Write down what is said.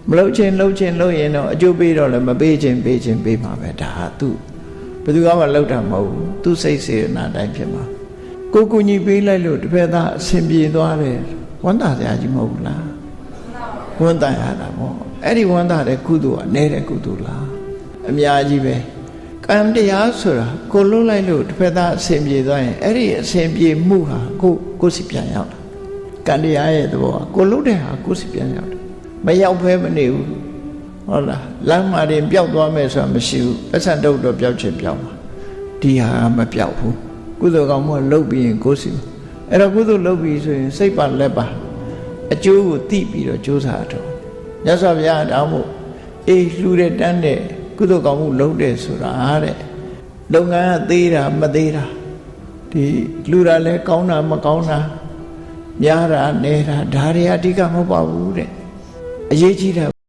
မလုပ်ချင်းလုပ်ရင်တော့အကျိုးပေးတော့လည်းမပေးချင်းပေးမှာပဲဒါဟာသူဘယ်သူမှလှုပ်တာမဟုတ်ဘူးသူစိတ်စေတနာတိုင်းဖြစ်မှာကိုကူညီပေးလိုက်လို့တစ်ဖက်သားအဆင်ပြေသွားတယ်ဝမ်းသာစရာကြီးမဟုတ်ဘူးလားဝမ်းသာရတာပေါ့အဲ့ဒီဝမ်းသာတဲ့ကုသိုလ်ကနေတဲ့ကုသိုလ်လားအများကြီးပဲကံတရားဆိုတာကိုလွတ်လိုက်လို့တစ်ဖက်သားအဆင်ပြေသွားရင်အဲ့ဒီအဆင်ပြေမှုဟာကိုယ်စီပြန်ရောက်တာကံတရားရဲ့သဘောကကိုလွတ်တဲ့ဟာကိုယ်စီပြန်ရောက်တယ်မရောက်ဖဲမနေဘူးဟုတ်လားလမ်းမှာတင်ပျောက်သွားမယ်ဆိုတာမရှိဘူးအဆန်တုတ်တော့ပျောက်ချင်ပျောက်မှာဒီဟာမပျောက်ဘူးကုသိုလ်ကောင်းမှုလှုပ်ပြီးရင်ကိုယ်စီအဲ့တော့ကုသိုလ်လှုပ်ပြီးဆိုရင်စိတ်ပါလက်ပါအကျိုးကိုသိပြီးတော့ကြိုးစားတော့မြတ်စွာဘုရားတောင်းဖို့အေးလှူတဲ့တန်းတဲ့ကုသိုလ်ကောင်းမှုလုပ်တယ်ဆိုတာတဲ့လုပ်ငန်းကသေးတာမသေးတာဒီလှူတာလဲကောင်းတာမကောင်းတာများတာနေတာဒါတွေအဓိကမဟုတ်ပါဘူးတဲ့အရေးကြီးတာ